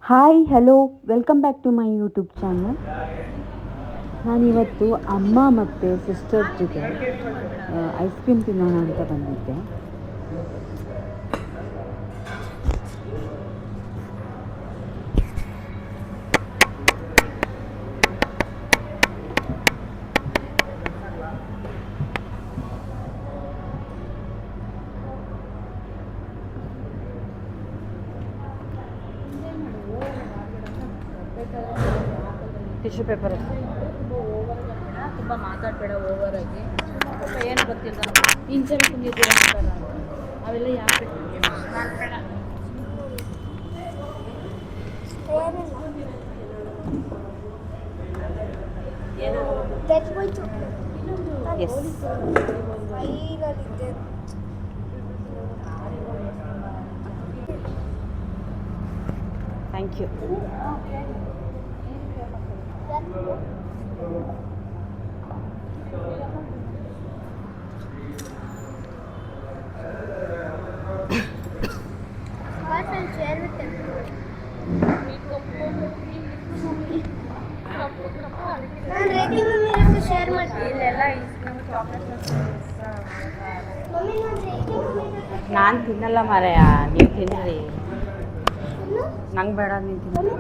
Hi hello welcome back to my YouTube channel. ನಾನಿವತ್ತು ಅಮ್ಮ ಮತ್ತು ಸಿಸ್ಟರ್ ಜೊತೆ ಐಸ್ ಕ್ರೀಮ್ ತಿನ್ನೋಣ ಅಂತ ಬಂದಿದ್ದೆ. ಟಿಶ್ಯೂ ಪೇಪರ್ ತುಂಬ ಮಾತಾಡಬೇಡ ಓವರಾಗಿ. ಸ್ವಲ್ಪ ಏನು ಗೊತ್ತಿಲ್ಲ ಇಂಚರ ಕುಂದಿದ್ದೀರ ಅಂತಾರ ಅವೆಲ್ಲ ಯಾಕೆ ಎಸ್ ಥ್ಯಾಂಕ್ ಯು. ನಾನು ತಿನ್ನಲ್ಲ ಮಾರಾಯ, ನೀವು ತಿನ್ನಿರಿ. ನಂಗೆ ಬೇಡ, ನೀನು ತಿನ್ನಿ.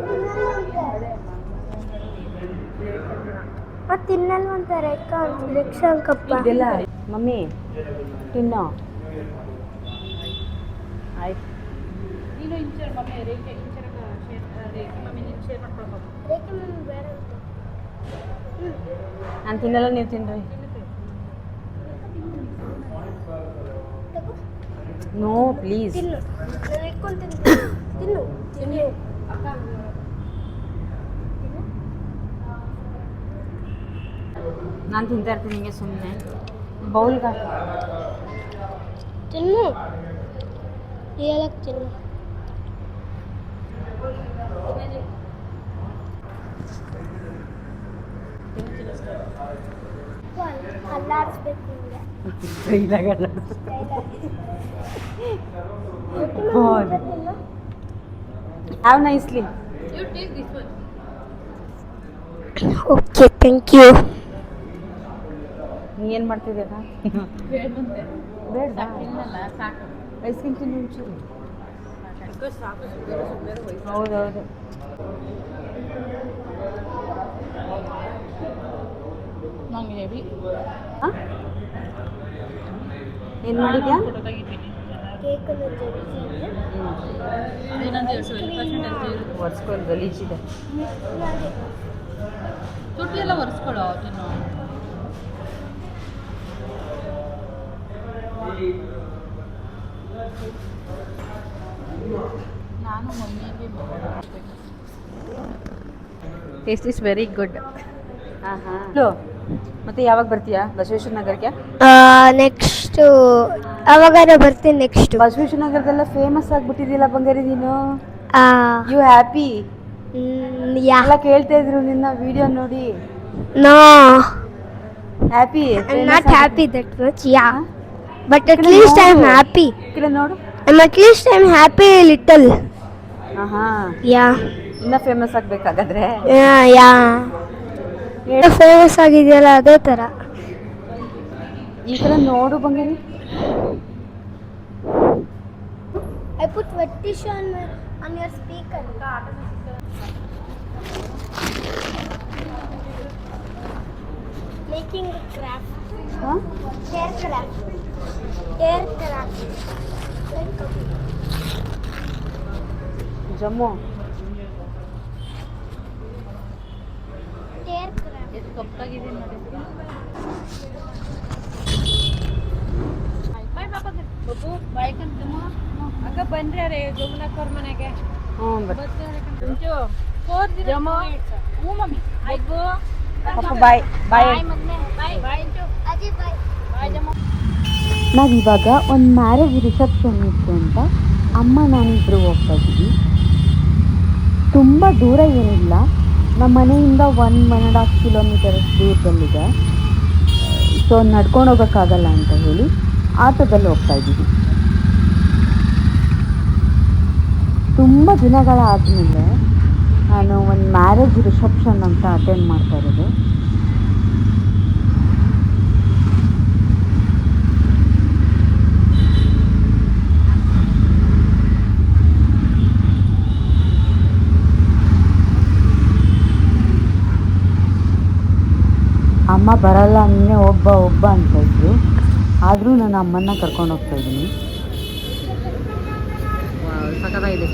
ತಿನ್ನಲ್ವಂತಾರೆ ರಿಕ್ಷಾಂಕಪ್ಪ ಇದೆಲ್ಲ ಮಮ್ಮಿ ತಿನ್ನೋ. ಆಯ್ತು. ನೀನು ಇಂಚರ್ ಮಮ್ಮಿ ರೇಖೆ ಇಂಚರ ರೇಖೆ ಮಮ್ಮಿ ನೀನು ಶೇರ್ ಮಾಡ್ಕೊಳ್ಬೇಕು. ರೇಖೆ ಮಮ್ಮಿ ಬೇಡ ಅಂತ. ನಾನು ತಿನ್ನಲ್ಲ, ನೀವು ತಿನ್ನಿರಿ. No please. ತಿನ್ನು, ನಾನು ಇಟ್ಕೊಂಡು ತಿಂತೀನಿ. ತಿನ್ನು ತಿನ್ನು ಅಕ್ಕ ನಾನು ತಿಂತಾ ಇರ್ತೀನಿ ಹಿಂಗೆ ಸುಮ್ಮನೆ. ಬೌಲ್ಗೆ ತಿನ್ನು, ಏಲಕ್ಕಿ ತಿನ್ನು. ಅಲ್ಲಾಡಿಸ್ಬೇಕು ನಿಮಗೆ. Have nicely. You take this one. Okay thank you. ನೀ ಏನು ಮಾಡ್ತಿದ್ದೀರಾ? ಬೇಡಂತೆ ಬೇಡ, ತಿನ್ನಲ್ಲ ಸಾಕು. ಐಸ್ ಕ್ರೀಮ್ ತಿನ್ನು ಒಂಚೂರು. ಸಾಕು ಹೌದೌದು. ನಂಗೆ ಹೆವಿ ಏನು ಮಾಡಿದ್ಯಾ? ಫೋಟೋ ತೆಗಿತೀನಿ. ಕೇಕನ್ನು ಜಡಿಸಿ ಏನಂತ ಸ್ವಲ್ಪ ಒರ್ಸ್ಕೊಂಡು ಗಲೀಜಿದೆ. ತುಟ್ಲೆಲ್ಲ ಒರೆಸ್ಕೊಳ್ಳೋ ತಿನ್ನು. ನಾನು ಮಮ್ಮಿಗೆ ಟೇಸ್ಟ್ ಇಸ್ ವೆರಿ ಗುಡ್. ಹಾಂ ಹಾಂ. ಮತ್ತೆ ಯಾವಾಗ ಬರ್ತೀಯಾ ಬಸವೇಶ್ವರ ನಗರಕ್ಕೆ? ನೆಕ್ಸ್ಟು ಅವಾಗಾರ ಬರ್ತೀನಿ. ನೆಕ್ಸ್ಟು ಬಸವೇಶ್ವರ ನಗರದೆಲ್ಲ ಫೇಮಸ್ ಆಗಿಬಿಟ್ಟಿದ್ದಿಲ್ಲ ಬಂಗಾರಿ ನೀನು. You happy? ಎಲ್ಲ ಕೇಳ್ತಾ ಇದ್ರು ನಿನ್ನ ವಿಡಿಯೋ ನೋಡಿ. No, happy? I am not happy that much. Yeah, but at least I am happy. ಇಲ್ಲ ನೋಡು. At least I am happy little. ಹಾಂ, ಯಾ, ಇನ್ನೂ ಫೇಮಸ್ ಆಗಬೇಕಾಗಾದ್ರೆ. ಯಾ ಫೇಮಸ್ ಆಗಿದೆಯಲ್ಲ ಅದೇ ಥರ. ಈ ಥರ ನೋಡು ಬಂಗಾರಿ. I put wet tissue on your speaker. Making a craft. ಹಾಂ, Aircraft. ಜಮ್ಮು. Aircraft. ಎಷ್ಟು ಕಪ್ಪಾಗಿದೆ ನೋಡಿ. ಬಾಯ್ ಬಾಬಾಗೆ ಬಬ್ಬು ಬಾಯ್ ಕಂತಮ್ಮ ಅಕ್ಕ ಬಂದ್ರೆ ರೇ ಜಮುನಕ್ಕವ್ರ ಮನೆಗೆ. ಹ್ಞೂ ಇಂಚು 4 ಜಮು. ಹ್ಞೂ ಮಮ್ಮಿ. ಬಬ್ಬು ಪಾಪ ಬಾಯ್ ಬಾಯ್. ಮಗ್ನೆ ಬಾಯ್ ಬಾಯ್ ಇಂಚು. ಅಜಿ ಬಾಯ್. ಬಾಯ್ ಜಮು. ನಾವಿವಾಗ ಒಂದು ಮ್ಯಾರೇಜ್ ರಿಸೆಪ್ಷನ್ ಇತ್ತು ಅಂತ ಅಮ್ಮ ನಾನಿಬ್ಬರು ಹೋಗ್ತಾ ಇದ್ದೀವಿ. ತುಂಬ ದೂರ ಏನಿಲ್ಲ, ನಮ್ಮ ಮನೆಯಿಂದ 1.5 ಕಿಲೋಮೀಟರ್ ದೂರದಲ್ಲಿದೆ. ಸೊ ನಡ್ಕೊಂಡು ಹೋಗೋಕ್ಕಾಗಲ್ಲ ಅಂತ ಹೇಳಿ ಆಟೋದಲ್ಲಿ ಹೋಗ್ತಾ ಇದ್ದೀವಿ. ತುಂಬ ದಿನಗಳ ಆದಮೇಲೆ ನಾನು ಒಂದು ಮ್ಯಾರೇಜ್ ರಿಸೆಪ್ಷನ್ ಅಂತ ಅಟೆಂಡ್ ಮಾಡ್ತಾ ಇರೋದು. ಅಮ್ಮ ಬರಲ್ಲ ನೀನೇ ಒಬ್ಬ ಅಂತ ಇದ್ರು, ಆದರೂ ನಾನು ಅಮ್ಮನ್ನ ಕರ್ಕೊಂಡು ಹೋಗ್ತಾ ಇದ್ದೀನಿ. ಸಖತ್ತಾಗಿದೆ.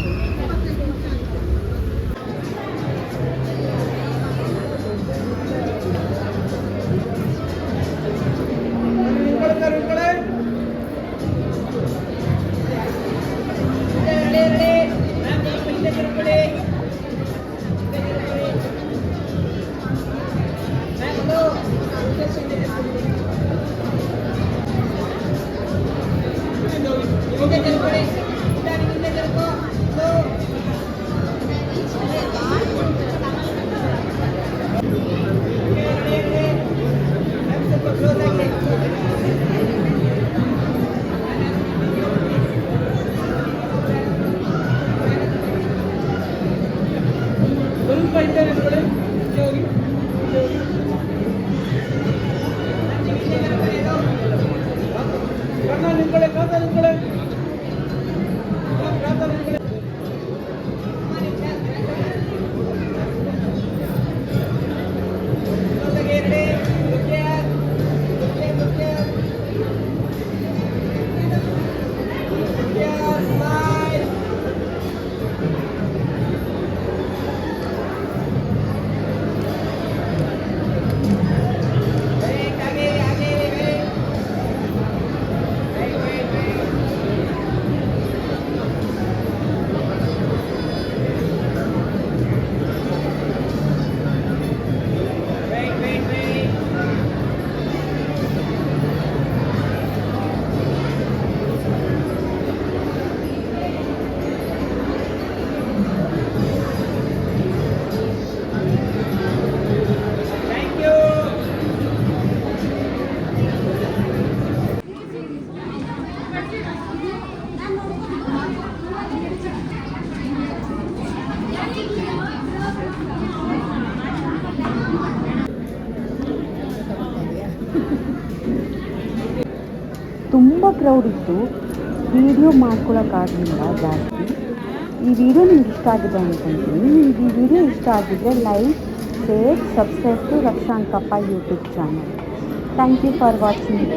ತುಂಬ ಕ್ರೌಡ್ ಇತ್ತು, ವಿಡಿಯೋ ಮಾಡ್ಕೊಳಕ್ಕಾಗಲಿಲ್ಲ ಜಾಸ್ತಿ. ಈ ವಿಡಿಯೋ ನಿಮ್ಗೆ ಇಷ್ಟ ಆಗಿದೆ ಅನ್ಕೊಂತೀನಿ. ನಿಮ್ಗೆ ಈ ವಿಡಿಯೋ ಇಷ್ಟ ಆಗಿದ್ದರೆ like, share, subscribe to Rakshankappa YouTube channel. Thank you for watching.